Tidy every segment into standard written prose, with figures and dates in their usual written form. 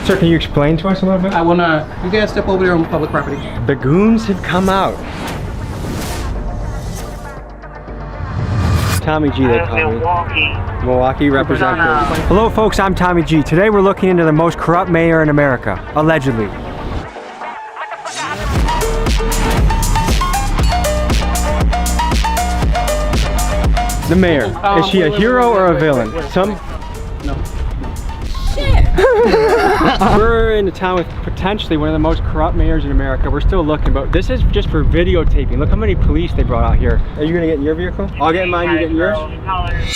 Sir, can you explain to us a little bit? I wanna, you guys step over there on public property. The goons have come out. Tommy G, they call me. Milwaukee representative. Hello folks, I'm Tommy G. Today we're looking into the most corrupt mayor in America, allegedly. The mayor, is she a hero or a villain? No. We're in a town with potentially one of the most corrupt mayors in America. We're still looking, but this is just for videotaping. Look how many police they brought out here. Are you gonna get in your vehicle? I'll get in mine, you get in yours?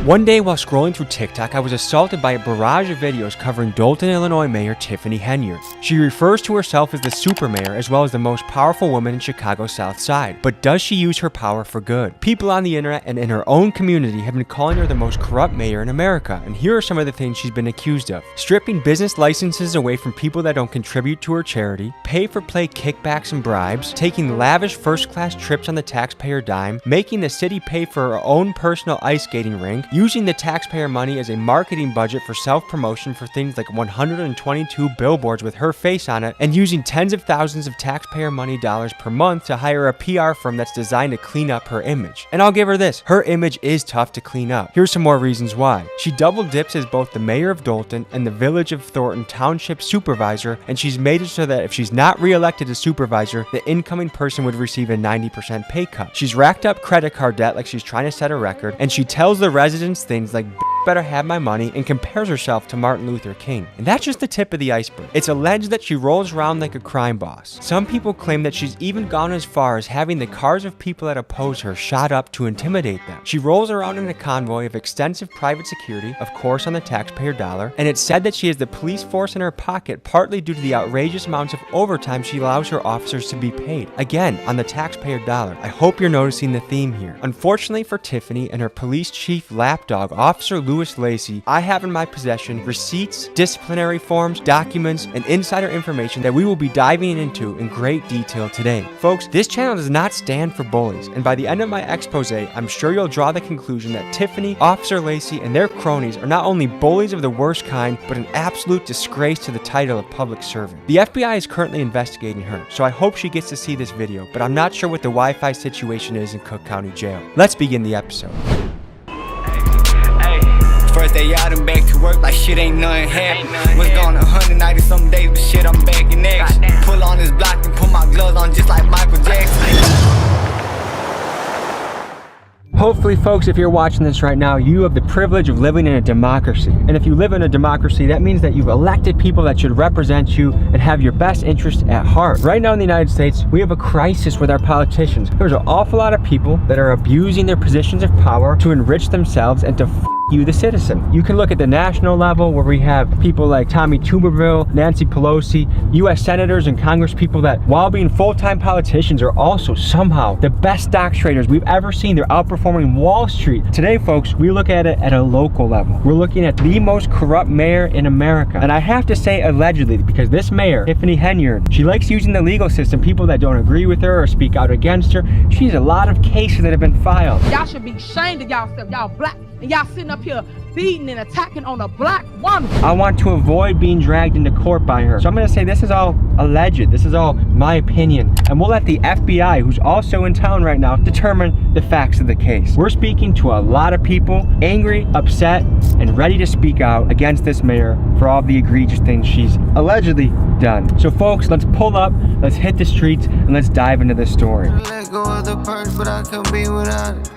One day while scrolling through TikTok, I was assaulted by a barrage of videos covering Dolton, Illinois Mayor Tiffany Henyard. She refers to herself as the super mayor as well as the most powerful woman in Chicago's South Side. But does she use her power for good? People on the internet and in her own community have been calling her the most corrupt mayor in America, and here are some of the things she's been accused of. Stripping business licenses away from people that don't contribute to her charity, pay-for-play kickbacks and bribes, taking lavish first-class trips on the taxpayer dime, making the city pay for her own personal ice skating rink, using the taxpayer money as a marketing budget for self-promotion for things like 122 billboards with her face on it, and using tens of thousands of taxpayer money dollars per month to hire a PR firm that's designed to clean up her image. And I'll give her this, her image is tough to clean up. Here's some more reasons why. She double dips as both the mayor of Dolton and the Village of Thornton Township supervisor, and she's made it so that if she's not re-elected as supervisor, the incoming person would receive a 90% pay cut. She's racked up credit card debt like she's trying to set a record, and she tells the residents things like better have my money and compares herself to Martin Luther King. And that's just the tip of the iceberg. It's alleged that she rolls around like a crime boss. Some people claim that she's even gone as far as having the cars of people that oppose her shot up to intimidate them. She rolls around in a convoy of extensive private security, of course on the taxpayer dollar, and it's said that she has the police force in her pocket partly due to the outrageous amounts of overtime she allows her officers to be paid. Again, on the taxpayer dollar. I hope you're noticing the theme here. Unfortunately for Tiffany and her police chief lapdog, Officer Louis Lacey, I have in my possession receipts, disciplinary forms, documents, and insider information that we will be diving into in great detail today. Folks, this channel does not stand for bullies, and by the end of my expose, I'm sure you'll draw the conclusion that Tiffany, Officer Lacey, and their cronies are not only bullies of the worst kind, but an absolute disgrace to the title of public servant. The FBI is currently investigating her, so I hope she gets to see this video, but I'm not sure what the Wi-Fi situation is in Cook County Jail. Let's begin the episode. First day out and back to work like shit ain't nothing happened. Was gone 190 some days, but shit I'm back in action. Pull on this block and put my gloves on just like Michael Jackson. Hopefully, folks, if you're watching this right now, you have the privilege of living in a democracy. And if you live in a democracy, that means that you've elected people that should represent you and have your best interest at heart. Right now in the United States, we have a crisis with our politicians. There's an awful lot of people that are abusing their positions of power to enrich themselves and to you, the citizen. You can look at the national level where we have people like Tommy Tuberville, Nancy Pelosi, U.S. senators and congresspeople that, while being full-time politicians, are also somehow the best stock traders we've ever seen. They're outperforming Wall Street. Today, folks, we look at it at a local level. We're looking at the most corrupt mayor in America. And I have to say allegedly, because this mayor, Tiffany Henyard, she likes using the legal system. People that don't agree with her or speak out against her, she has a lot of cases that have been filed. Y'all should be ashamed of y'all, y'all black. And y'all sitting up here beating and attacking on a black woman. I want to avoid being dragged into court by her. So I'm gonna say this is all alleged. This is all my opinion. And we'll let the FBI, who's also in town right now, determine the facts of the case. We're speaking to a lot of people, angry, upset, and ready to speak out against this mayor for all the egregious things she's allegedly done. So folks, let's pull up, let's hit the streets, and let's dive into this story. Let go of the purse, but I could be without it.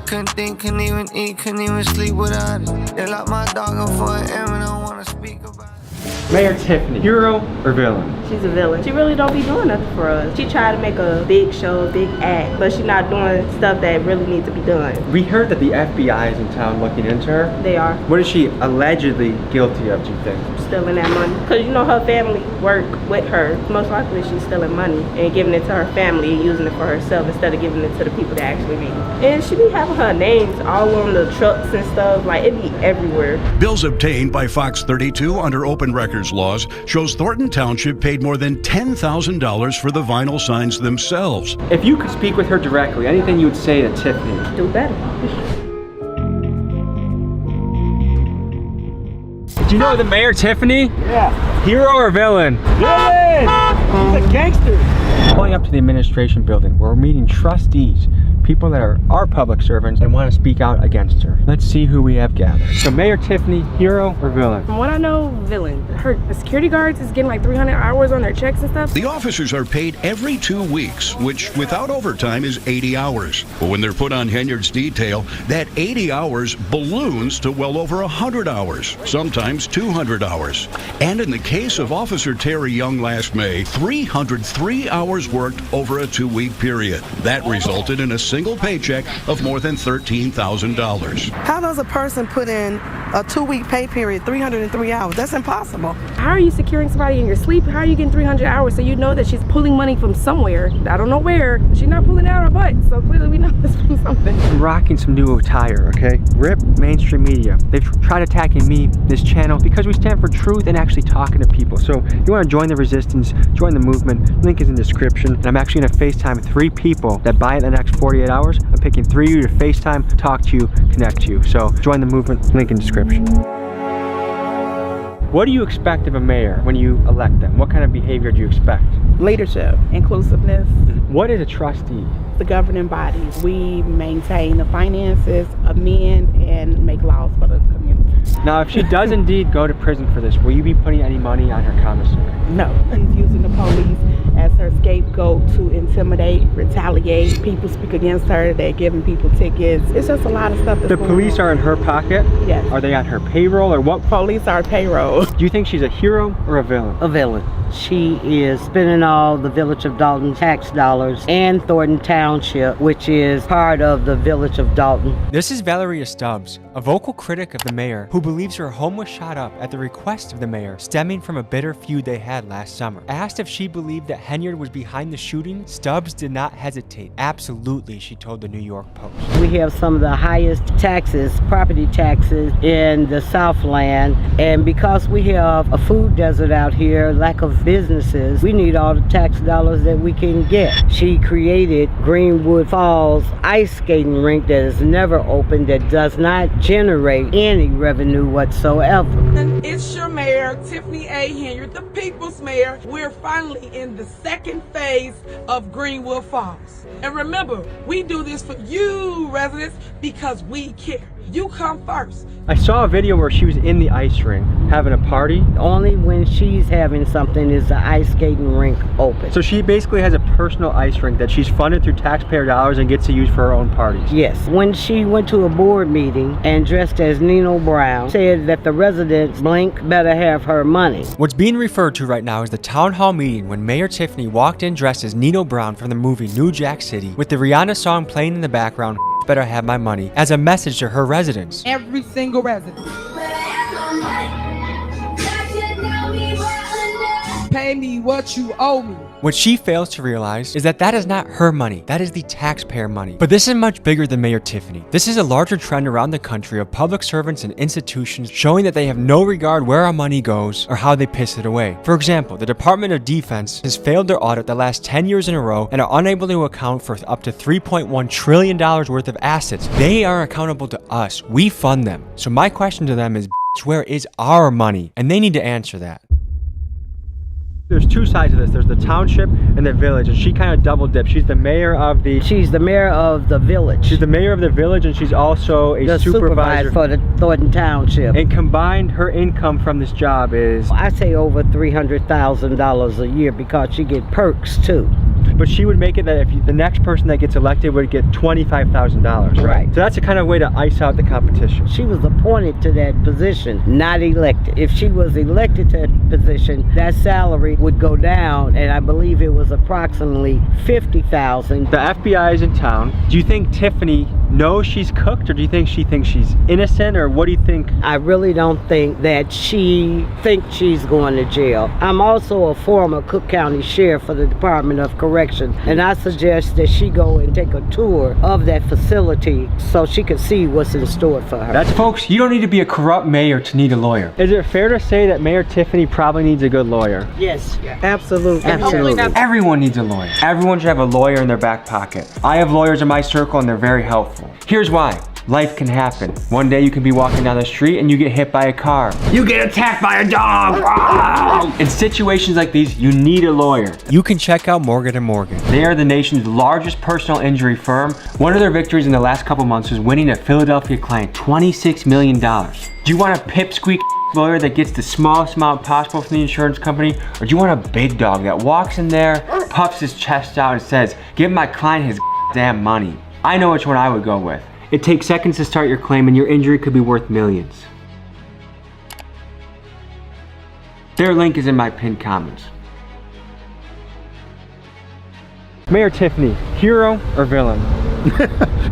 Couldn't think, couldn't even eat, couldn't even sleep without it. They locked my dog up for an M and I don't wanna speak about it. Mayor Tiffany, hero or villain? She's a villain. She really don't be doing nothing for us. She tried to make a big show, a big act, but she's not doing stuff that really needs to be done. We heard that the FBI is in town looking into her. They are. What is she allegedly guilty of, do you think? Stealing that money. Because you know her family work with her. Most likely she's stealing money and giving it to her family and using it for herself instead of giving it to the people that actually need it. And she be having her names all on the trucks and stuff. Like, it be everywhere. Bills obtained by Fox 32 under open records laws shows Thornton Township paid more than $10,000 for the vinyl signs themselves. If you could speak with her directly, anything you would say to Tiffany? Do better. Do you know the mayor, Tiffany? Yeah. Hero or villain? Villain! He's a gangster. Pulling up to the administration building where we're meeting trustees, people that are our public servants and want to speak out against her. Let's see who we have gathered. So Mayor Tiffany, hero or villain? From what I know, villain. Her security guards is getting like 300 hours on their checks and stuff. The officers are paid every 2 weeks, which without overtime is 80 hours. But when they're put on Henyard's detail, that 80 hours balloons to well over 100 hours, sometimes 200 hours. And in the case of Officer Terry Young last May, 303 hours worked over a 2-week period. That resulted in a single paycheck of more than $13,000. How does a person put in a 2-week pay period, 303 hours? That's impossible. How are you securing somebody in your sleep? How are you getting 300 hours so you know that she's pulling money from somewhere? I don't know where. She's not pulling it out of her butt, so clearly we know this from something. I'm rocking some new attire, okay? RIP mainstream media. They've tried attacking me, this channel, because we stand for truth and actually talking to people. So you want to join the resistance, join the movement, link is in the description. And I'm actually going to FaceTime 3 people that buy it in the next 48 hours. I'm picking 3 of you to FaceTime, talk to you, connect you. So join the movement, link in description. What do you expect of a mayor when you elect them? What kind of behavior do you expect? Leadership, inclusiveness, What is a trustee? the governing bodies. We maintain the finances, amend, and make laws for the community. Now, if she does indeed go to prison for this, will you be putting any money on her commissary? No, she's using the police as her scapegoat to intimidate, retaliate. People speak against her. They're giving people tickets. It's just a lot of stuff. The police are in her pocket? Yes. Are they on her payroll or what? Police are payroll. Do you think she's a hero or a villain? A villain. She is spending all the Village of Dalton tax dollars and Thornton Township, which is part of the Village of Dalton. This is Valeria Stubbs, a vocal critic of the mayor who believes her home was shot up at the request of the mayor, stemming from a bitter feud they had last summer. Asked if she believed that Henyard was behind the shooting, Stubbs did not hesitate. Absolutely, she told the New York Post. We have some of the highest taxes, property taxes in the Southland, and because we have a food desert out here, lack of businesses, we need all the tax dollars that we can get. She created Greenwood Falls ice skating rink that is never open, that does not generate any revenue whatsoever. And it's your mayor, Tiffany A. Henyard, the people's mayor. We're finally in the second phase of Greenwood Falls. And remember, we do this for you residents because we care. You come first. I saw a video where she was in the ice rink having a party. Only when she's having something is the ice skating rink open. So she basically has a personal ice rink that she's funded through taxpayer dollars and gets to use for her own parties. Yes. When she went to a board meeting and dressed as Nino Brown, said that the residents blink better have her money. What's being referred to right now is the town hall meeting when Mayor Tiffany walked in dressed as Nino Brown from the movie New Jack City with the Rihanna song playing in the background, Better Have My Money, as a message to her residents. Every single resident. Pay me what you owe me. What she fails to realize is that that is not her money, that is the taxpayer money. But this is much bigger than Mayor Tiffany. This is a larger trend around the country of public servants and institutions showing that they have no regard where our money goes or how they piss it away. For example, the Department of Defense has failed their audit the last 10 years in a row and are unable to account for up to $3.1 trillion worth of assets. They are accountable to us. We fund them. So my question to them is, where is our money? And they need to answer that. There's 2 sides of this. There's the township and the village, and she kind of double dips. She's the mayor of the... She's the mayor of the village. She's the mayor of the village, and she's also a supervisor for the Thornton Township. And combined, her income from this job is... I say over $300,000 a year because she get perks too. But she would make it that if the next person that gets elected would get $25,000, right? So that's a kind of way to ice out the competition. She was appointed to that position, not elected. If she was elected to that position, that salary would go down, and I believe it was approximately $50,000. The FBI is in town. Do you think Tiffany knows she's cooked, or do you think she thinks she's innocent, or what do you think? I really don't think that she thinks she's going to jail. I'm also a former Cook County Sheriff for the Department of Correction, and I suggest that she go and take a tour of that facility so she can see what's in store for her. That's, folks, you don't need to be a corrupt mayor to need a lawyer. Is it fair to say that Mayor Tiffany probably needs a good lawyer? Yes. Absolutely. Absolutely. Everyone needs a lawyer. Everyone should have a lawyer in their back pocket. I have lawyers in my circle and they're very helpful. Here's why. Life can happen. One day you can be walking down the street and you get hit by a car. You get attacked by a dog! In situations like these, you need a lawyer. You can check out Morgan & Morgan. They are the nation's largest personal injury firm. One of their victories in the last couple months was winning a Philadelphia client $26 million. Do you want a pipsqueak lawyer that gets the smallest amount possible from the insurance company? Or do you want a big dog that walks in there, puffs his chest out and says, give my client his damn money? I know which one I would go with. It takes seconds to start your claim and your injury could be worth millions. Their link is in my pinned comments. Mayor Tiffany, hero or villain?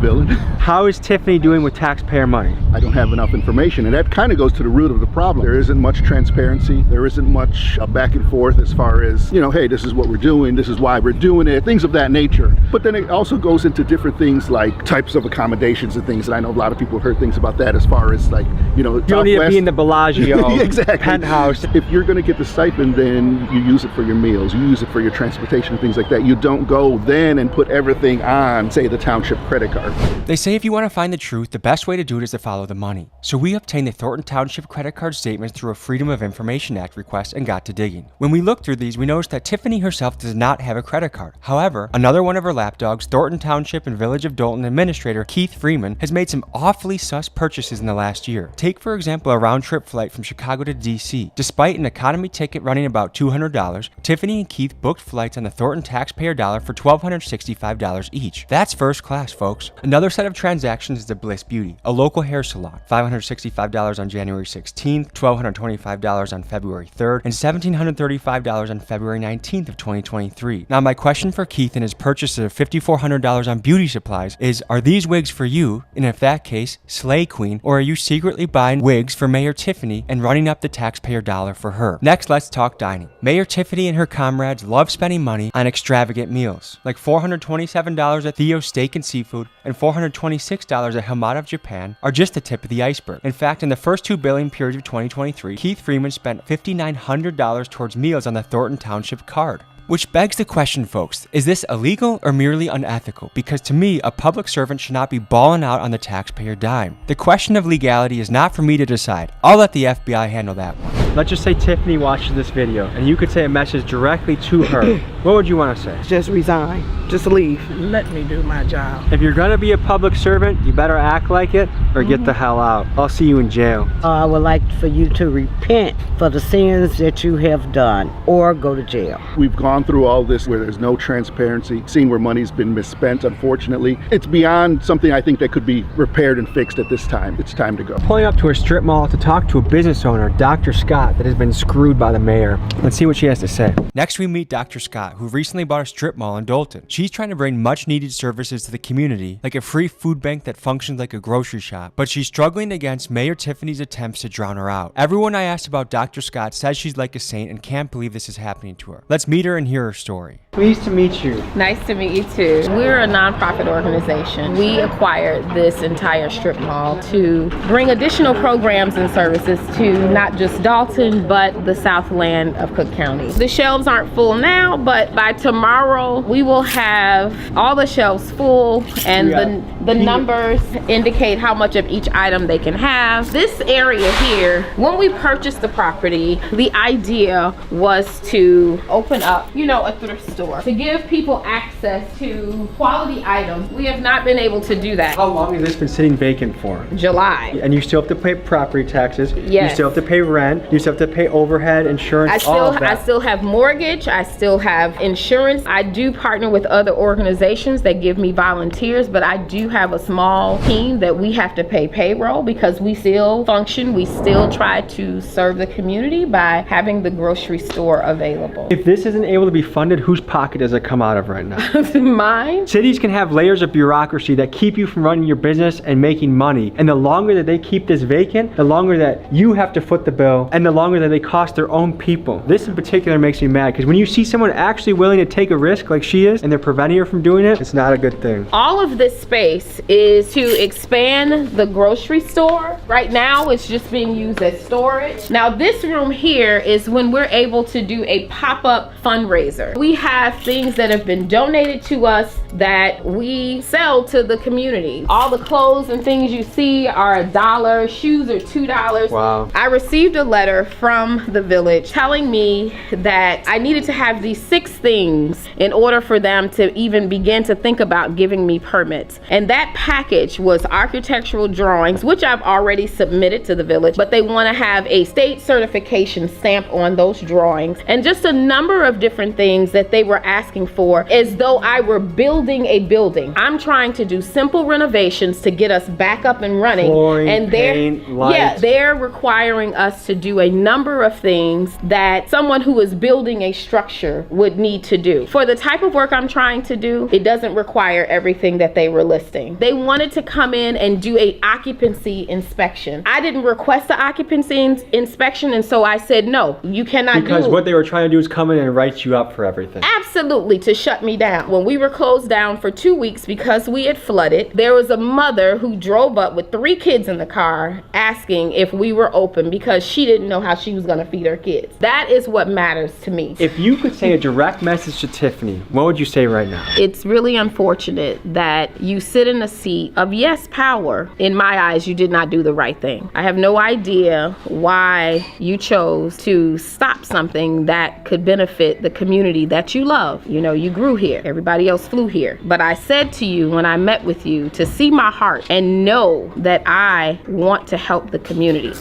Villain. How is Tiffany doing with taxpayer money? I don't have enough information, and that kind of goes to the root of the problem. There isn't much transparency. There isn't much back and forth as far as, you know, hey, this is what we're doing, this is why we're doing it, things of that nature. But then it also goes into different things like types of accommodations and things, and I know a lot of people have heard things about that as far as like, you know, you don't need to be in the Bellagio exactly. penthouse. If you're going to get the stipend, then you use it for your meals, you use it for your transportation, things like that. You don't go then and put everything on, say, the township credit card. They say if you want to find the truth, the best way to do it is to follow the money. So we obtained the Thornton Township credit card statements through a Freedom of Information Act request and got to digging. When we looked through these, we noticed that Tiffany herself does not have a credit card. However, another one of her lapdogs, Thornton Township and Village of Dolton Administrator Keith Freeman, has made some awfully sus purchases in the last year. Take, for example, a round-trip flight from Chicago to DC. Despite an economy ticket running about $200, Tiffany and Keith booked flights on the Thornton taxpayer dollar for $1,265 each. That's first class, folks. Another set of transactions is the Bliss Beauty, a local hair salon. $565 on January 16th, $1,225 on February 3rd, and $1,735 on February 19th of 2023. Now, my question for Keith and his purchase of $5,400 on beauty supplies is, are these wigs for you? And if that case, slay queen, or are you secretly buying wigs for Mayor Tiffany and running up the taxpayer dollar for her? Next, let's talk dining. Mayor Tiffany and her comrades love spending money on extravagant meals, like $427 at Theo's Steak and Seafood and $426 at Hamada of Japan are just the tip of the iceberg. In fact, in the first two billing periods of 2023, Keith Freeman spent $5,900 towards meals on the Thornton Township card. Which begs the question, folks, is this illegal or merely unethical? Because to me, a public servant should not be balling out on the taxpayer dime. The question of legality is not for me to decide. I'll let the FBI handle that one. Let's just say Tiffany watches this video and you could say a message directly to her. What would you want to say? Just resign. Just leave. Let me do my job. If you're gonna be a public servant, you better act like it or get the hell out. I'll see you in jail. I would like for you to repent for the sins that you have done or go to jail. We've gone through all this where there's no transparency, seeing where money's been misspent, unfortunately. It's beyond something I think that could be repaired and fixed at this time. It's time to go. Pulling up to a strip mall to talk to a business owner, Dr. Scott, that has been screwed by the mayor. Let's see what she has to say. Next, we meet Dr. Scott, who recently bought a strip mall in Dolton. She's trying to bring much needed services to the community, like a free food bank that functions like a grocery shop, but she's struggling against Mayor Tiffany's attempts to drown her out. Everyone I asked about Dr. Scott says she's like a saint and can't believe this is happening to her. Let's meet her and hear her story. Pleased to meet you. Nice to meet you too. We're a nonprofit organization. We acquired this entire strip mall to bring additional programs and services to not just Dolton, but the Southland of Cook County. The shelves aren't full now, but by tomorrow we will have all the shelves full, and the numbers indicate how much of each item they can have. This area here, when we purchased the property, the idea was to open up, you know, a thrift store to give people access to quality items. We have not been able to do that. How long has this been sitting vacant for? July. And you still have to pay property taxes. Yes. You still have to pay rent. You still have to pay overhead, insurance, all of that. I still have mortgage. I still have insurance. I do partner with other organizations that give me volunteers, but I do have a small team that we have to pay payroll because we still function. We still try to serve the community by having the grocery store available. If this isn't able to be funded, whose pocket does it come out of right now? Mine. Cities can have layers of bureaucracy that keep you from running your business and making money. And the longer that they keep this vacant, the longer that you have to foot the bill, and the longer that they cost their own people. This in particular makes me mad because when you see someone actually willing to take a risk like she is, and they're preventing her from doing it, it's not a good thing. All of this space is to expand the grocery store. Right now, it's just being used as storage. Now, this room here is when we're able to do a pop-up fundraiser. We have things that have been donated to us that we sell to the community. All the clothes and things you see are $1, shoes are $2. Wow. I received a letter from the village telling me that I needed to have these 6 things in order for them to even begin to think about giving me permits. And that package was architectural drawings, which I've already submitted to the village, but they want to have a state certification stamp on those drawings, and just a number of different things that they were asking for as though I were building a building. I'm trying to do simple renovations to get us back up and running. Flooring, and paint, lights. they're requiring us to do a number of things that someone who is building a structure would need to do. For the type of work I'm trying to do, it doesn't require everything that they were listing. They wanted to come in and do a occupancy inspection. I didn't request the occupancy inspection, and so I said, no, you cannot do it. Because what they were trying to do is come in and write you up for everything. Absolutely, to shut me down. When we were closed down for 2 weeks because we had flooded, there was a mother who drove up with 3 kids in the car asking if we were open because she didn't know how she was going to feed her kids. That is what matters to me. If you could say a direct message to Tiffany, what would you say right now? It's really unfortunate that you sit in a seat of yes, power. In my eyes, you did not do the right thing. I have no idea why you chose to stop something that could benefit the community that you love. You know, you grew here. Everybody else flew here. But I said to you when I met with you to see my heart and know that I want to help the community.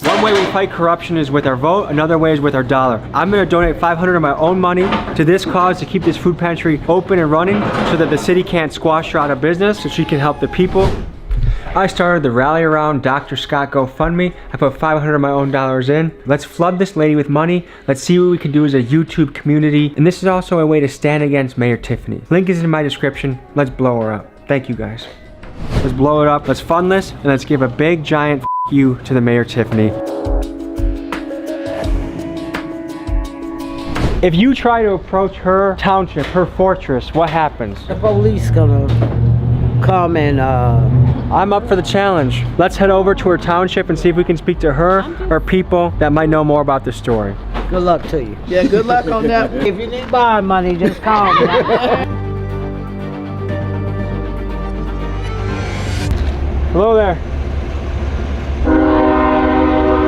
One way we fight corruption is with our vote, another way is with our dollar. I'm gonna donate $500 of my own money to this cause to keep this food pantry open and running so that the city can't squash her out of business, so she can help the people. I started the Rally Around Dr. Scott GoFundMe. I put $500 of my own dollars in. Let's flood this lady with money. Let's see what we can do as a YouTube community. And this is also a way to stand against Mayor Tiffany. Link is in my description. Let's blow her up. Thank you guys. Let's blow it up. Let's fund this, and let's give a big giant you to the Mayor Tiffany. If you try to approach her township, her fortress, what happens? The police gonna come and I'm up for the challenge. Let's head over to her township and see if we can speak to her or people that might know more about this story. good luck to you. Yeah, good luck on that. If you need bond money, just call me. Hello there.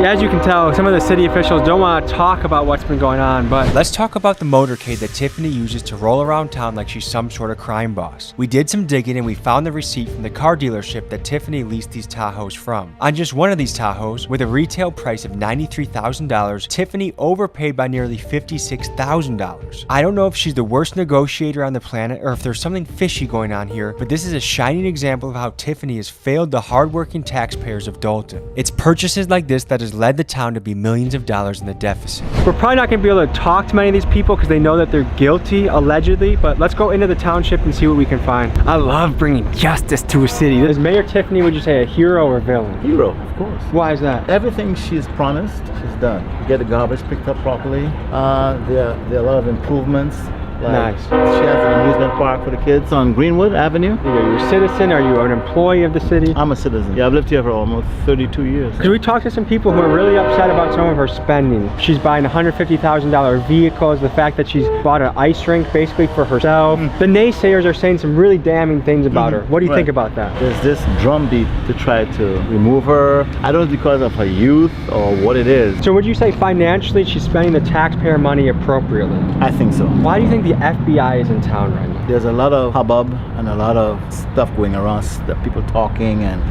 Yeah, as you can tell, some of the city officials don't want to talk about what's been going on, but let's talk about the motorcade that Tiffany uses to roll around town like she's some sort of crime boss. We did some digging and we found the receipt from the car dealership that Tiffany leased these Tahoes from. On just one of these Tahoes, with a retail price of $93,000, Tiffany overpaid by nearly $56,000. I don't know if she's the worst negotiator on the planet or if there's something fishy going on here, but this is a shining example of how Tiffany has failed the hardworking taxpayers of Dolton. It's purchases like this that has led the town to be millions of dollars in the deficit. We're probably not going to be able to talk to many of these people because they know that they're guilty, allegedly, but let's go into the township and see what we can find. I love bringing justice to a city. Is Mayor Tiffany, would you say, a hero or villain? Hero, of course. Why is that? Everything she's promised, she's done. Get the garbage picked up properly. There are a lot of improvements. Like Nice. She has an amusement park for the kids on Greenwood Avenue. Are you a citizen? Are you an employee of the city? I'm a citizen. Yeah, I've lived here for almost 32 years. Because we talked to some people who are really upset about some of her spending. She's buying $150,000 vehicles, the fact that she's bought an ice rink basically for herself. The naysayers are saying some really damning things about her. What do you think about that? There's this drumbeat to try to remove her. I don't know if it's because of her youth or what it is. So would you say financially she's spending the taxpayer money appropriately? I think so. Why do you think the FBI is in town right now? There's a lot of hubbub and a lot of stuff going around, people talking, and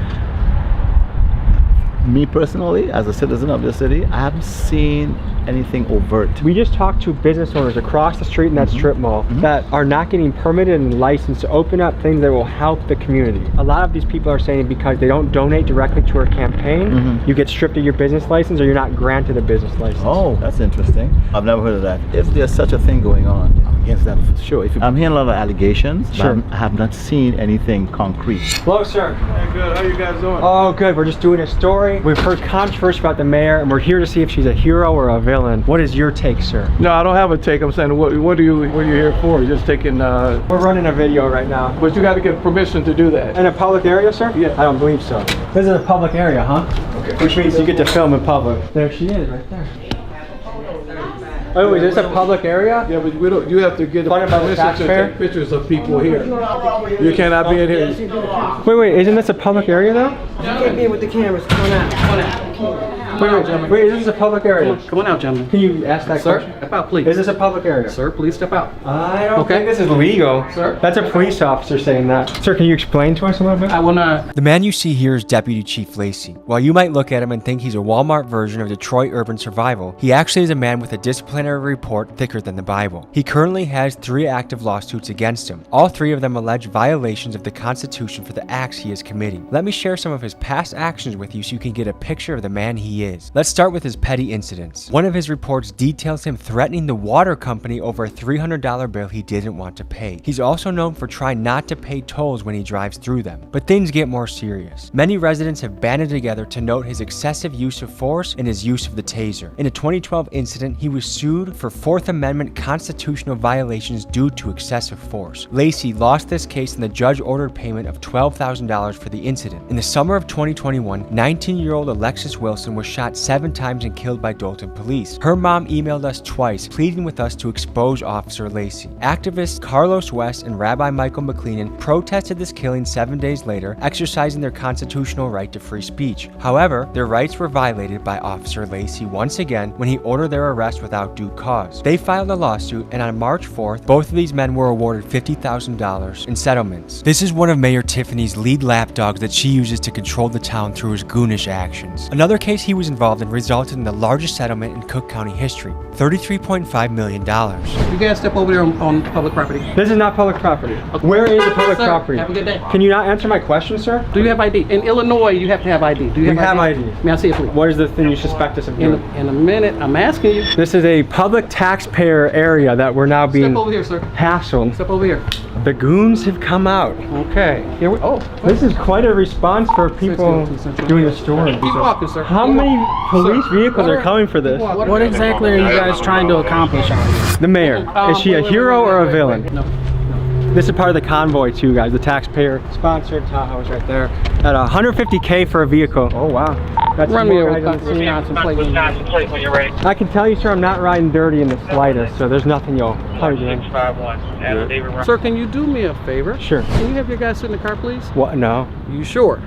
me personally, as a citizen of the city, I haven't seen anything overt. We just talked to business owners across the street in that strip mall that are not getting permitted and licensed to open up things that will help the community. A lot of these people are saying because they don't donate directly to her campaign, you get stripped of your business license or you're not granted a business license. Oh, that's interesting. I've never heard of that. If there's such a thing going on, I'm against that for sure. I'm hearing a lot of allegations, but I have not seen anything concrete. Hello, sir. Hey, good. How you guys doing? Oh, good. We're just doing a story. We've heard controversy about the mayor, and we're here to see if she's a hero or a villain. villain. What is your take, sir? No, I don't have a take. I'm saying, what are you here for? You're just taking. We're running a video right now. But you got to get permission to do that. In a public area, sir? Yeah. I don't believe so. This is a public area, huh? Okay. Which means you get to film in public. There she is, right there. Oh, is this a public area? Yeah, but we don't. You have to get permission to take pictures of people here. You cannot be in here. Wait, isn't this a public area though? You can't be with the cameras. Come on out. Wait, is this a public area? Come on out, gentlemen. Can you ask that Sir, question? step out, please. Is this a public area? Sir, please step out. I don't think this is legal. Sir? That's a police officer saying that. Sir, can you explain to us a little bit? I will not. The man you see here is Deputy Chief Lacey. While you might look at him and think he's a Walmart version of Detroit Urban Survival, he actually is a man with a disciplinary report thicker than the Bible. He currently has 3 active lawsuits against him. All 3 of them allege violations of the Constitution for the acts he is committing. Let me share some of his past actions with you so you can get a picture of the man he is. Let's start with his petty incidents. One of his reports details him threatening the water company over a $300 bill he didn't want to pay. He's also known for trying not to pay tolls when he drives through them. But things get more serious. Many residents have banded together to note his excessive use of force and his use of the taser. In a 2012 incident, he was sued for 4th Amendment constitutional violations due to excessive force. Lacey lost this case and the judge ordered payment of $12,000 for the incident. In the summer of 2021, 19-year-old Alexis Wilson was shot 7 times and killed by Dolton police. Her mom emailed us twice, pleading with us to expose Officer Lacey. Activists Carlos West and Rabbi Michael McLennan protested this killing 7 days later, exercising their constitutional right to free speech. However, their rights were violated by Officer Lacey once again when he ordered their arrest without due cause. They filed a lawsuit, and on March 4th, both of these men were awarded $50,000 in settlements. This is one of Mayor Tiffany's lead lapdogs that she uses to control the town through his goonish actions. Another case he was involved in resulted in the largest settlement in Cook County history, $33.5 million. You guys step over there on public property. This is not public property. Okay. Where is the public Sir, property? have a good day. Can you not answer my question, sir? Do you have ID? In Illinois, you have to have ID. Do you have ID? May I see it, please? What is the thing you suspect us of doing? In a minute, I'm asking you. This is a public taxpayer area that we're now being Step over here, sir. hassled. Step over here. The goons have come out. Okay. Here we. Oh. This is quite a response for people doing the story. Keep walking, sir. How many police vehicles are coming for this? What exactly are you guys trying to accomplish on this? The mayor. Is she a hero or a villain? No. This is part of the convoy too, guys. The taxpayer sponsored Tahoe's right there. At $150K for a vehicle. Oh wow. That's Run me more over guys on the scene. Wisconsin plate when you're ready. I can tell you, sir, I'm not riding dirty in the slightest, so there's nothing you'll probably do. 651. Sir, can you do me a favor? Sure. Can you have your guys sit in the car, please? What? No. You sure?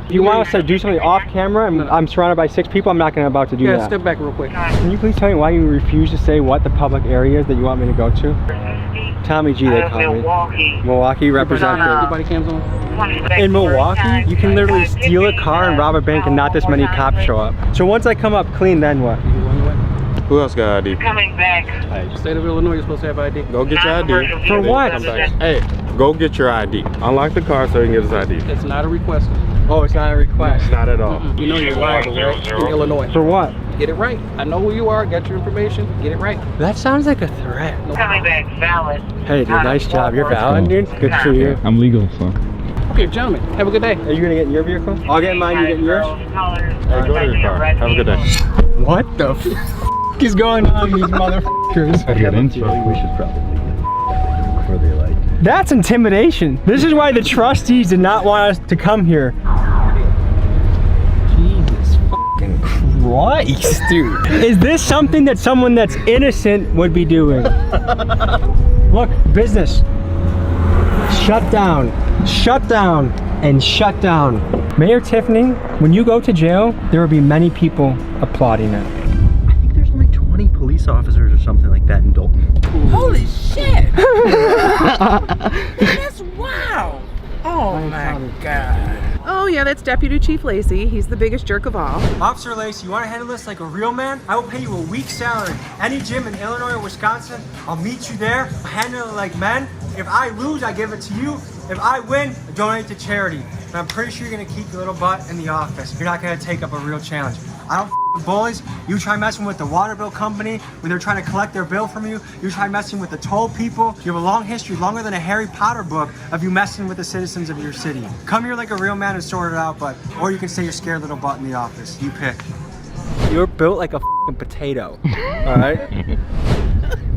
If you want us to do something off camera and I'm surrounded by 6 people, I'm not going to about to do that. Step back real quick. Can you please tell me why you refuse to say what the public area is that you want me to go to? Tommy G, they call me. Milwaukee representative. Everybody cams on? In Milwaukee, you can literally steal a car and rob a bank and not this many cops show up. So once I come up clean, then what? Who else got ID? Coming back. Hey, state of Illinois, you're supposed to have ID. Go get your ID. For what? Hey, go get your ID. Unlock the car so you can get his ID. It's not a request. Oh, it's not a request. Not at all. You know you're liable, right? In Illinois. For what? Get it right. I know who you are. Got your information. Get it right. That sounds like a threat. Coming back, valid. Hey, dude, nice job. You're valid, dude. Good for you. I'm legal, so. Okay, gentlemen, have a good day. Are you gonna get in your vehicle? I'll get in mine, you get in yours? Hey, go to your car. Have a good day. What the f is going on, these motherfuckers? I get into it. We should probably get before they like. That's intimidation. This is why the trustees did not want us to come here. Jesus fucking Christ, dude. Is this something that someone that's innocent would be doing? Look, business. Shut down, and shut down. Mayor Tiffany, when you go to jail, there will be many people applauding it. I think there's only 20 police officers or something like that in Dolton. Holy shit! That's wow! Oh my god. Oh yeah, that's Deputy Chief Lacey. He's the biggest jerk of all. Officer Lacey, you want to handle this like a real man? I will pay you a week's salary. Any gym in Illinois or Wisconsin, I'll meet you there. Handle it like men. If I lose, I give it to you. If I win, I donate to charity. And I'm pretty sure you're gonna keep your little butt in the office. You're not gonna take up a real challenge. I don't with bullies. You try messing with the water bill company when they're trying to collect their bill from you. You try messing with the toll people. You have a long history, longer than a Harry Potter book, of you messing with the citizens of your city. Come here like a real man and sort it out, or you can stay your scared little butt in the office. You pick. You're built like a potato. All right.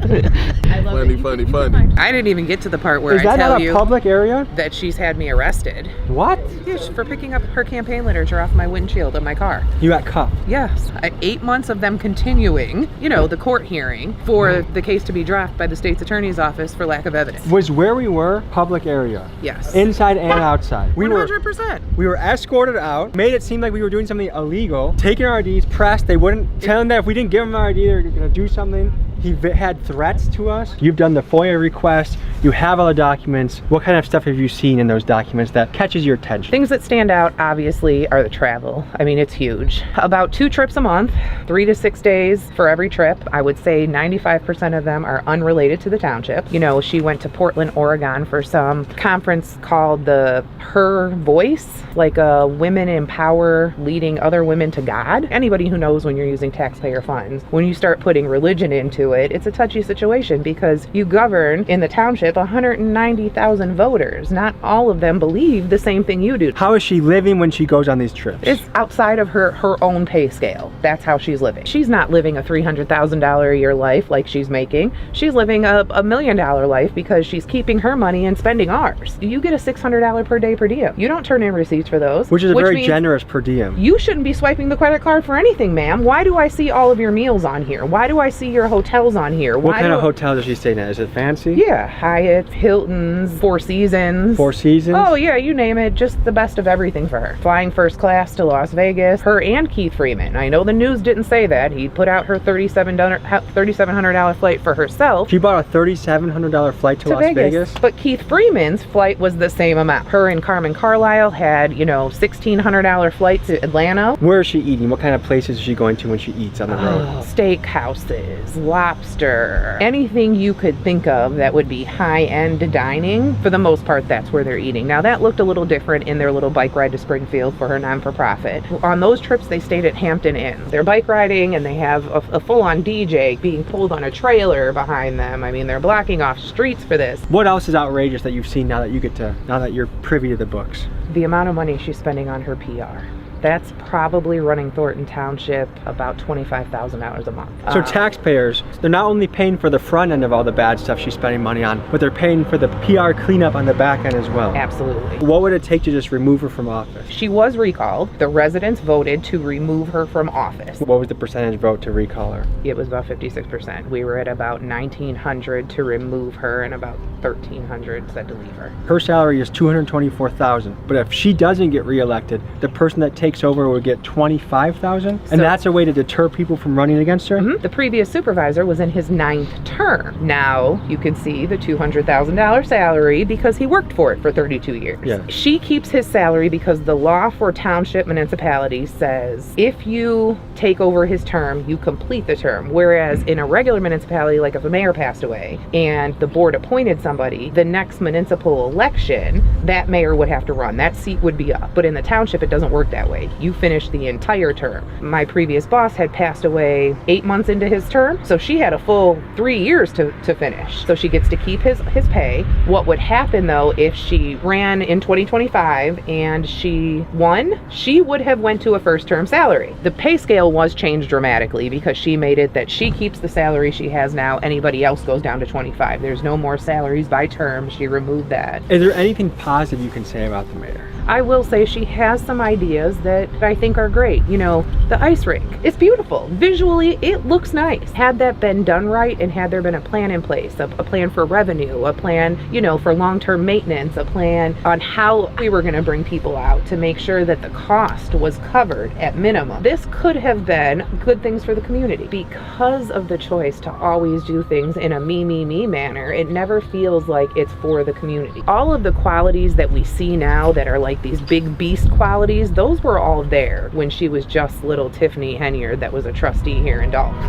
Funny. I didn't even get to the part where Is that I tell not a you public area? that she's had me arrested. What? Yeah, for picking up her campaign literature off my windshield of my car. You got cuffed. Yes, 8 months of them continuing, the court hearing for the case to be dropped by the state's attorney's office for lack of evidence. Was where we were public area? Yes. Inside and outside. 100%. We were escorted out, made it seem like we were doing something illegal, taking our IDs, pressed. They wouldn't tell them that if we didn't give them our ID, they were gonna do something. He had threats to us. You've done the FOIA request. You have all the documents. What kind of stuff have you seen in those documents that catches your attention? Things that stand out, obviously, are the travel. I mean, it's huge. About 2 trips a month, 3 to 6 days for every trip. I would say 95% of them are unrelated to the township. She went to Portland, Oregon for some conference called the Her Voice, like a women empower leading other women to God. Anybody who knows when you're using taxpayer funds, when you start putting religion into it, it's a touchy situation because you govern in the township 190,000 voters. Not all of them believe the same thing you do. How is she living when she goes on these trips? It's outside of her own pay scale. That's how she's living. She's not living a $300,000 a year life like she's making. She's living a $1 million life because she's keeping her money and spending ours. You get a $600 per day per diem. You don't turn in receipts for those. Which is very means generous per diem. You shouldn't be swiping the credit card for anything, ma'am. Why do I see all of your meals on here? Why do I see your hotels on here? What kind of hotels is she staying at? Is it fancy? Yeah, Hyatt, Hilton's, Four Seasons. Four Seasons? Oh yeah, you name it. Just the best of everything for her. Flying first class to Las Vegas. Her and Keith Freeman. I know the news didn't say that. He put out her $3,700 flight for herself. She bought a $3,700 flight to Las Vegas? But Keith Freeman's flight was the same amount. Her and Carmen Carlisle had, $1,600 flight to Atlanta. Where is she eating? What kind of places is she going to when she eats on the road? Steakhouses, lobster, anything you could think of that would be high-end dining. For the most part, that's where they're eating. Now, that looked a little different in their little bike ride to Springfield for her non-for-profit. On those trips, they stayed at Hampton Inn. They're bike riding, and they have a full-on DJ being pulled on a trailer behind them. I mean, they're blocking off streets for this. What else is outrageous that you've seen now that you're privy to the books? The amount of money she's spending on her PR. That's probably running Thornton Township about $25,000 a month. So taxpayers, they're not only paying for the front end of all the bad stuff she's spending money on, but they're paying for the PR cleanup on the back end as well. Absolutely. What would it take to just remove her from office? She was recalled. The residents voted to remove her from office. What was the percentage vote to recall her? It was about 56%. We were at about 1,900 to remove her and about 1,300 said to leave her. Her salary is $224,000, but if she doesn't get reelected, the person that takes over would get $25,000, and that's a way to deter people from running against her? The previous supervisor was in his 9th term. Now you can see the $200,000 salary because he worked for it for 32 years. Yeah. She keeps his salary because the law for township municipalities says if you take over his term, you complete the term. Whereas in a regular municipality, like if a mayor passed away and the board appointed somebody, the next municipal election, that mayor would have to run. That seat would be up. But in the township, it doesn't work that way. You finish the entire term. My previous boss had passed away 8 months into his term, so she had a full 3 years to finish. So she gets to keep his pay. What would happen though if she ran in 2025 and she won? She would have went to a first term salary. The pay scale was changed dramatically because she made it that she keeps the salary she has now. Anybody else goes down to 25. There's no more salaries by term. She removed that. Is there anything positive you can say about the mayor? I will say she has some ideas that I think are great. The ice rink. It's beautiful. Visually, it looks nice. Had that been done right and had there been a plan in place, a plan for revenue, a plan, for long-term maintenance, a plan on how we were going to bring people out to make sure that the cost was covered at minimum. This could have been good things for the community. Because of the choice to always do things in a me manner, it never feels like it's for the community. All of the qualities that we see now that are like these big beast qualities, those were all there when she was just little Tiffany Henyard that was a trustee here in Dalton.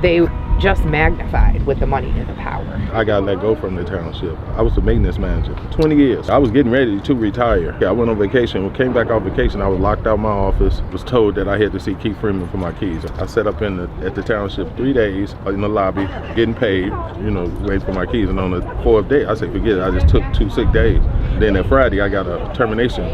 They just magnified with the money and the power. I got let go from the township. I was the maintenance manager for 20 years. I was getting ready to retire. I went on vacation. When I came back off vacation, I was locked out of my office. Was told that I had to see Keith Freeman for my keys. I sat up at the township 3 days in the lobby, getting paid, waiting for my keys. And on the 4th day, I said, forget it. I just took 2 sick days. Then that Friday, I got a termination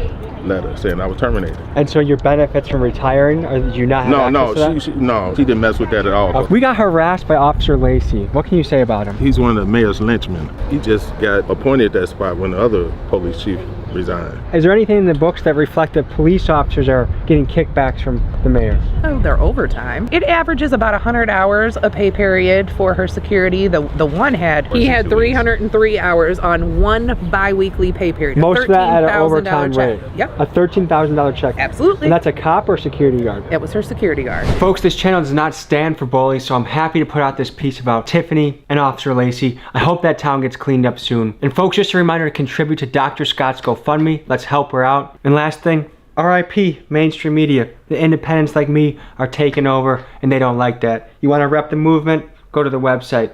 letter saying I was terminated. And so your benefits from retiring, or did you not have access to that? She didn't mess with that at all. We got harassed by Officer Lacey. What can you say about him? He's one of the mayor's lynchmen. He just got appointed that spot when the other police chief resigned. Is there anything in the books that reflect that police officers are getting kickbacks from the mayor? Oh, they're overtime. It averages about 100 hours a pay period for her security. The one he had 303 hours on one bi-weekly pay period. Most of that at an overtime rate. Yep. A $13,000 check. Absolutely. And that's a cop or security guard? That was her security guard. Folks, this channel does not stand for bullies, so I'm happy to put out this piece about Tiffany and Officer Lacey. I hope that town gets cleaned up soon. And folks, just a reminder to contribute to Dr. Scott's GoFundMe. Let's help her out. And last thing, RIP mainstream media. The independents like me are taking over, and they don't like that. You want to rep the movement? Go to the website.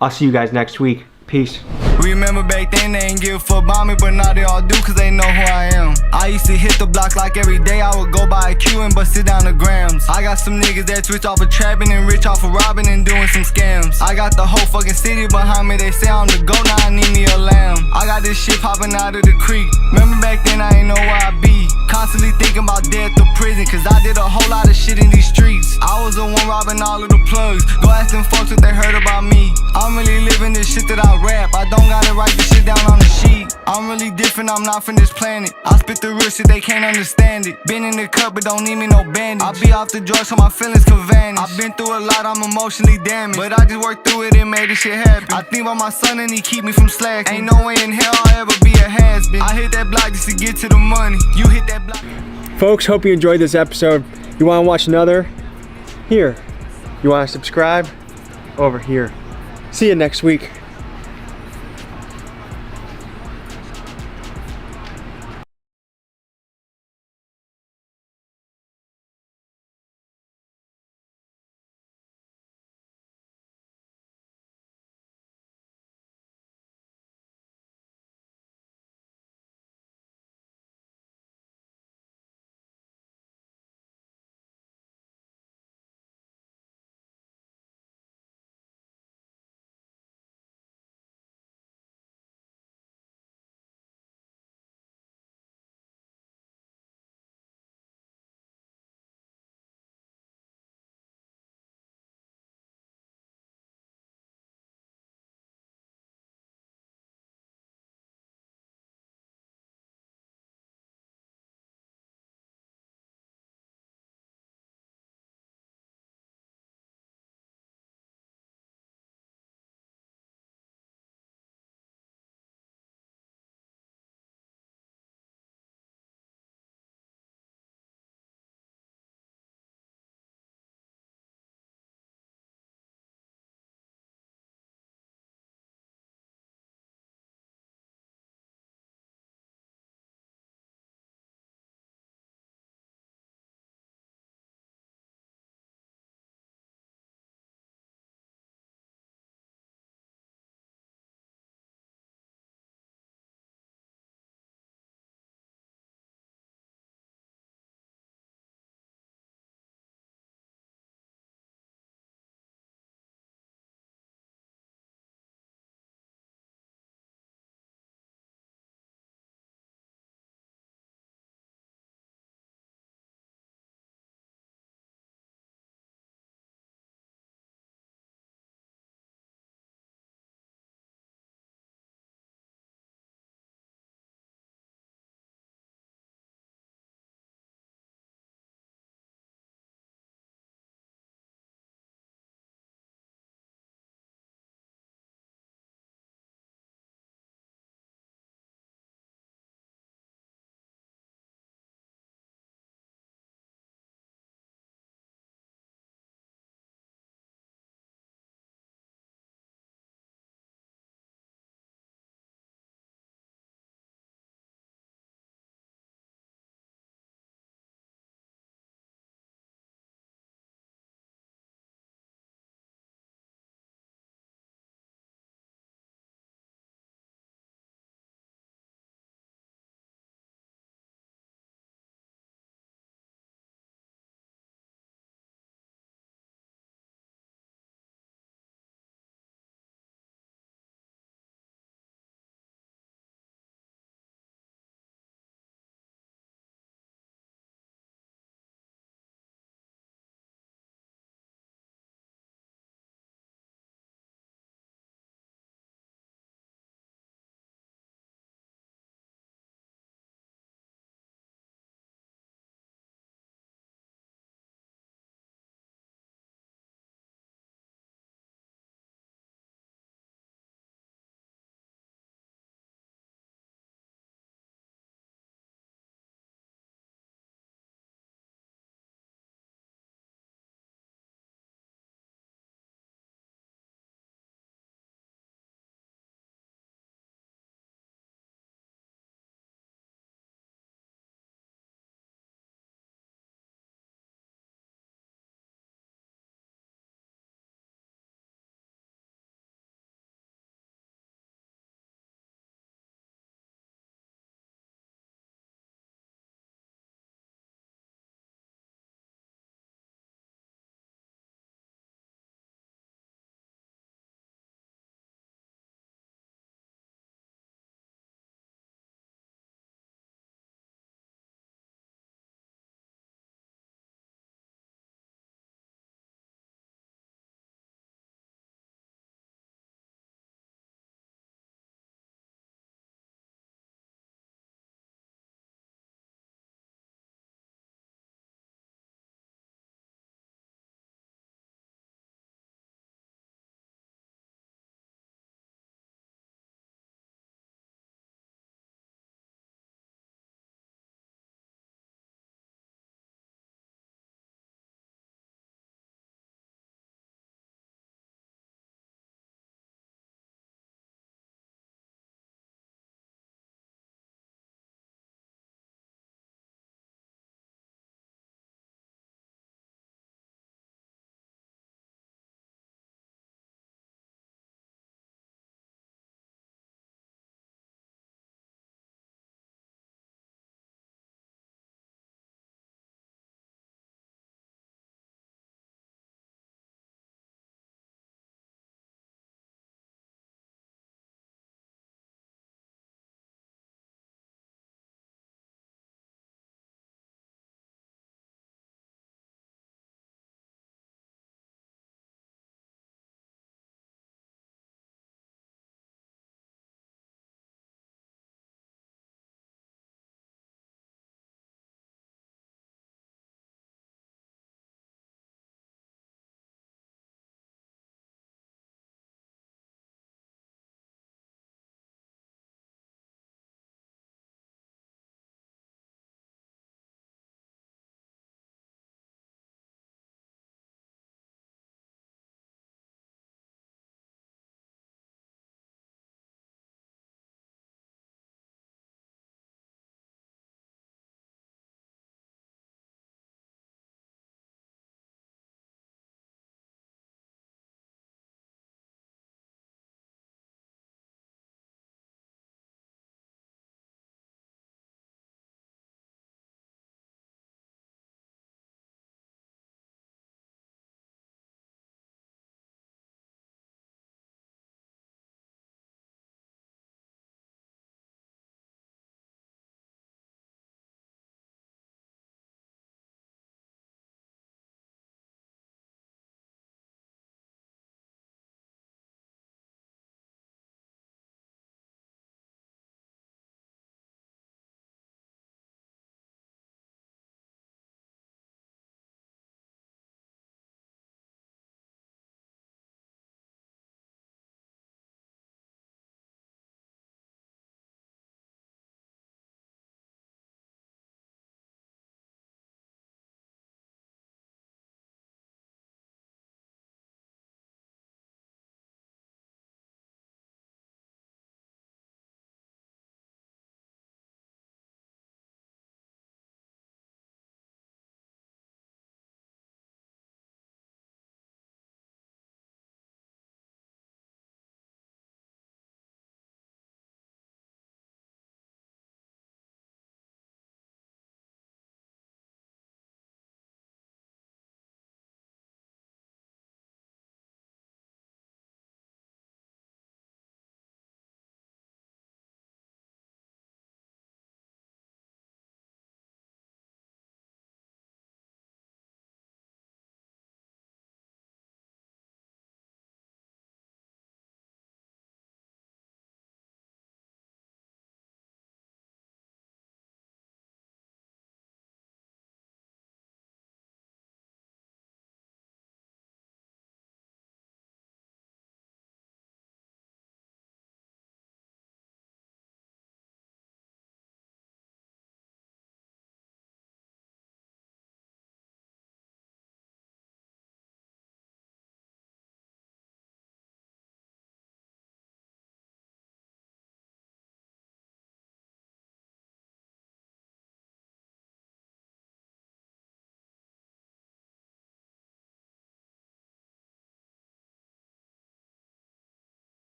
I'll see you guys next week. Peace. Remember back then they ain't give a fuck about me, but now they all do cause they know who I am. I used to hit the block like every day. I would go by a Q and bust it down the grams. I got some niggas that switch off of trapping and rich off of robbing and doing some scams. I got the whole fucking city behind me. They say I'm the GOAT, now I need me a lamb. I got this shit popping out of the creek. Remember back then I ain't know where I be. Constantly thinking about death or prison, cause I did a whole lot of shit in these streets. I was the one robbing all of the plugs. Go ask them folks what they heard about me. I'm really living this shit that I rap. I don't gotta write this shit down on the sheet. I'm really different, I'm not from this planet. I spit the real shit, they can't understand it. Been in the cup, but don't need me no bandage. I be off the drugs so my feelings can vanish. I've been through a lot, I'm emotionally damaged, but I just worked through it and made this shit happen. I think about my son and he keep me from slacking. Ain't no way in hell I'll ever be a has-been. I hit that block just to get to the money. You hit that block. Folks, hope you enjoyed this episode. You want to watch another? Here. You want to subscribe? Over here. See you next week.